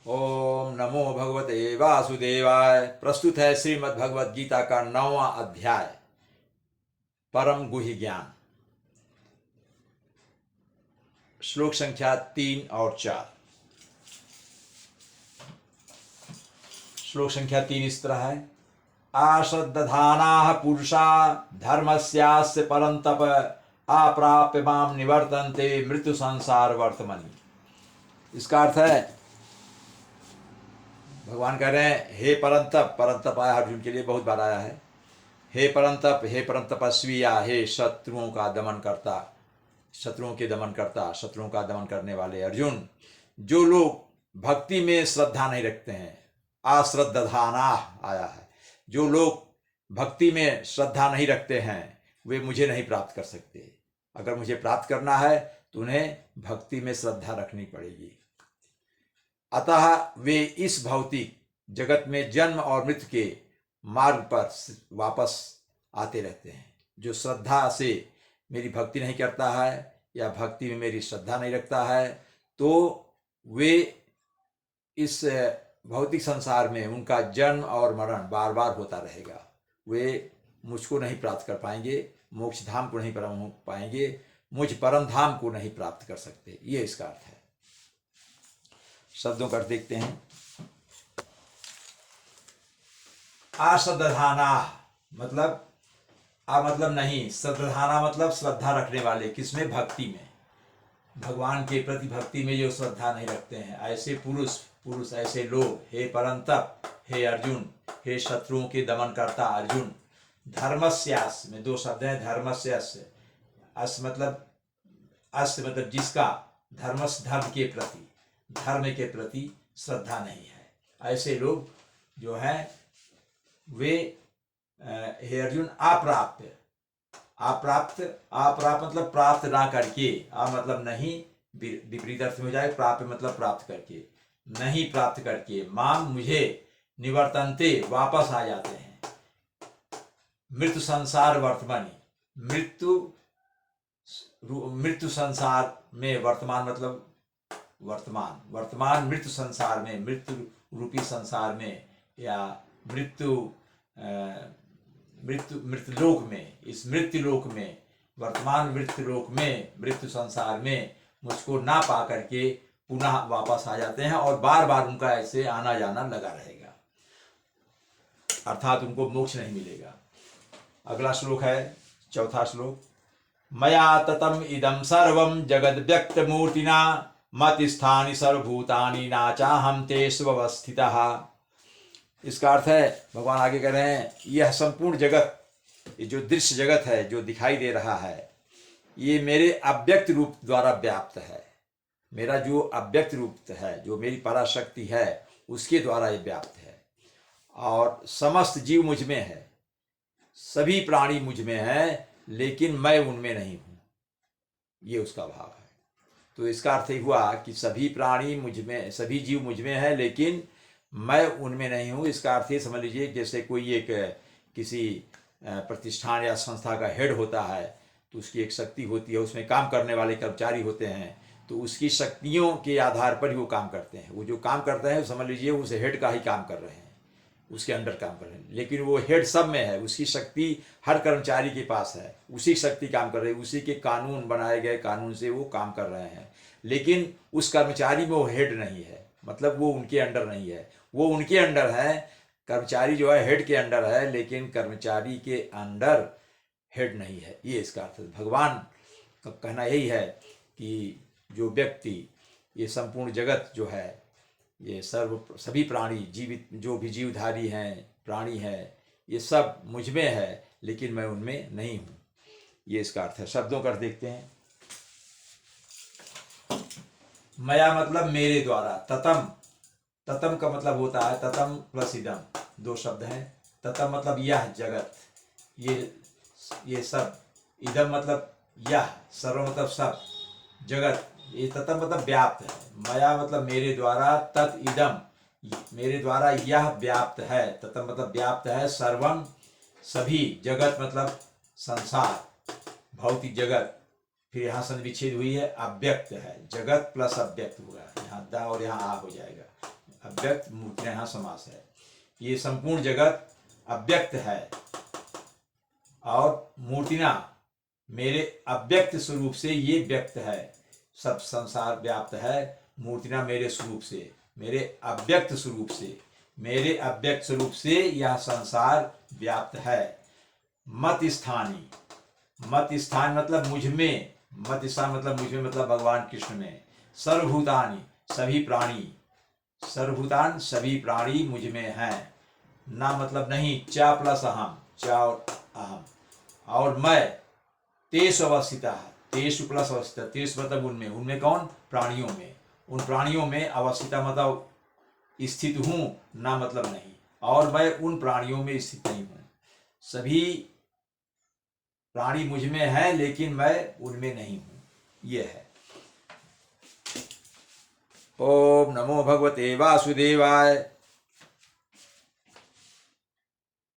ओम नमो भगवते वासुदेवाय। प्रस्तुत है श्रीमद् भगवद गीता का 9वां अध्याय, परम गुह्य ज्ञान। श्लोक संख्या 3 और 4। श्लोक संख्या 3 इस तरह है। आश्रद्धानाः पुरुषा धर्मस्यास्य परन्तप अप्राप्य माम निवर्तन्ते मृत्यु संसार वर्तमनि। इसका अर्थ है, भगवान कह रहे हैं, हे परंतप। परंतप आया अर्जुन के लिए, बहुत बार आया है। हे परंतप, हे परंतपस्वी, या हे शत्रुओं का दमन करता, शत्रुओं के दमन करता, शत्रुओं का दमन करने वाले अर्जुन। जो लोग भक्ति में श्रद्धा नहीं रखते हैं, आश्रद्धाना आया है, जो लोग भक्ति में श्रद्धा नहीं रखते हैं वे मुझे नहीं प्राप्त कर सकते। अगर मुझे प्राप्त करना है तो उन्हें भक्ति में श्रद्धा रखनी पड़ेगी। अतः वे इस भौतिक जगत में जन्म और मृत्यु के मार्ग पर वापस आते रहते हैं। जो श्रद्धा से मेरी भक्ति नहीं करता है या भक्ति में मेरी श्रद्धा नहीं रखता है, तो वे इस भौतिक संसार में उनका जन्म और मरण बार बार होता रहेगा। वे मुझको नहीं प्राप्त कर पाएंगे, मोक्ष धाम को नहीं प्राप्त पाएंगे, मुझ परम धाम को नहीं प्राप्त कर सकते। ये इसका अर्थ है। शब्दों का अर्थ देखते हैं। आश्रद्धाना मतलब मतलब नहीं, श्रद्धाना मतलब श्रद्धा रखने वाले। किसमें? भक्ति में, भगवान के प्रति भक्ति में जो श्रद्धा नहीं रखते हैं, ऐसे पुरुष ऐसे लोग। हे परंतप, हे अर्जुन, हे शत्रुओं के दमन करता अर्जुन। धर्मस्यास में दो शब्द हैं, धर्मस्यास। अस मतलब जिसका, धर्मस धर्म के प्रति, धर्म के प्रति श्रद्धा नहीं है, ऐसे लोग जो हैं वे, हे अर्जुन, अप्राप्त मतलब प्राप्त ना करके, मतलब नहीं, विपरीत अर्थ में हो जाए। प्राप्त मतलब प्राप्त करके, नहीं प्राप्त करके, माम मुझे, निवर्तन्ते वापस आ जाते हैं, मृत्यु संसार वर्तमानी, मृत्यु संसार में, वर्तमान मतलब वर्तमान मृत्यु संसार में, मृत्यु रूपी संसार में, या मृत्युलोक में, इस मृत्युलोक में, वर्तमान मृत्युलोक में, मृत्यु संसार में मुझको ना पा करके पुनः वापस आ जाते हैं और बार बार उनका ऐसे आना जाना लगा रहेगा, अर्थात उनको मोक्ष नहीं मिलेगा। अगला श्लोक है, चौथा श्लोक। मया ततम इदम सर्वम जगद व्यक्त मूर्तिना मतिस्थानि सर्वभूतानि नाचाहम तेषु अवस्थितः। इसका अर्थ है, भगवान आगे कह रहे हैं, यह संपूर्ण जगत, ये जो दृश्य जगत है, जो दिखाई दे रहा है, ये मेरे अव्यक्त रूप द्वारा व्याप्त है। मेरा जो अव्यक्त रूप है, जो मेरी पराशक्ति है, उसके द्वारा ये व्याप्त है। और समस्त जीव मुझ में है, सभी प्राणी मुझ में है, लेकिन मैं उनमें नहीं हूँ। ये उसका भाव है। तो इसका अर्थ ही हुआ कि सभी प्राणी मुझ में, सभी जीव मुझ में है, लेकिन मैं उनमें नहीं हूँ। इसका अर्थ ये समझ लीजिए, जैसे कोई एक किसी प्रतिष्ठान या संस्था का हेड होता है, तो उसकी एक शक्ति होती है, उसमें काम करने वाले कर्मचारी होते हैं, तो उसकी शक्तियों के आधार पर ही वो काम करते हैं। वो जो काम करते हैं, समझ लीजिए उस हेड का ही काम कर रहे हैं, उसके अंडर काम कर रहे हैं, लेकिन वो हेड सब में है, उसकी शक्ति हर कर्मचारी के पास है, उसी शक्ति काम कर रही है, उसी के कानून बनाए गए कानून से वो काम कर रहे हैं, लेकिन उस कर्मचारी में वो हेड नहीं है, मतलब वो उनके अंडर नहीं है। वो उनके अंडर है, कर्मचारी जो है हेड के अंडर है, लेकिन कर्मचारी के अंडर हेड नहीं है। ये इसका अर्थ है। भगवान का कहना यही है कि जो व्यक्ति, ये संपूर्ण जगत जो है, ये सभी प्राणी, जीवित जो भी जीवधारी हैं, प्राणी हैं, ये सब मुझ में है, लेकिन मैं उनमें नहीं हूँ। ये इसका अर्थ है। शब्दों का अर्थ देखते हैं। मया मतलब मेरे द्वारा, ततम का मतलब होता है, ततम प्लस इदम, दो शब्द हैं। ततम मतलब यह जगत, ये सब, इदम मतलब यह, सर्व मतलब सब, जगत, ये ततम मतलब व्याप्त है। मया मतलब मेरे द्वारा, तत् इदम मेरे द्वारा यह व्याप्त है, ततम मतलब व्याप्त है, सर्वम सभी, जगत मतलब संसार, भौतिक जगत, फिर यहाँ संधि विच्छेद हुई है, अव्यक्त है, जगत प्लस अव्यक्त होगा, यहाँ दा और यहाँ आ हो जाएगा, अव्यक्त मूर्तिना यहाँ समास है। ये संपूर्ण जगत अव्यक्त है और मूर्तिना मेरे अव्यक्त स्वरूप से ये व्यक्त है। सब संसार व्याप्त है मूर्तिना मेरे स्वरूप से, मेरे अव्यक्त स्वरूप से, मेरे अव्यक्त स्वरूप से यह संसार व्याप्त है। मत स्थानी, मत स्थान मतलब मुझ में, मत स्थान मतलब मुझ में मतलब भगवान कृष्ण में। सर्वभूतानि सभी प्राणी, सर्वभूतान सभी प्राणी मुझ में हैं। ना मतलब नहीं, चा प्लस अहम, चा और अहम, और मैं तेषु अवस्थिता है, तेषु प्लस अवस्थिता, तेषु मतलब उनमें, उनमें कौन, प्राणियों में, उन प्राणियों में अवस्थिता मतलब स्थित हूं, ना मतलब नहीं, और मैं उन प्राणियों में स्थित नहीं हूं। सभी प्राणी मुझ में है लेकिन मैं उनमें नहीं हूं, ये है। ओम नमो भगवते वासुदेवाय।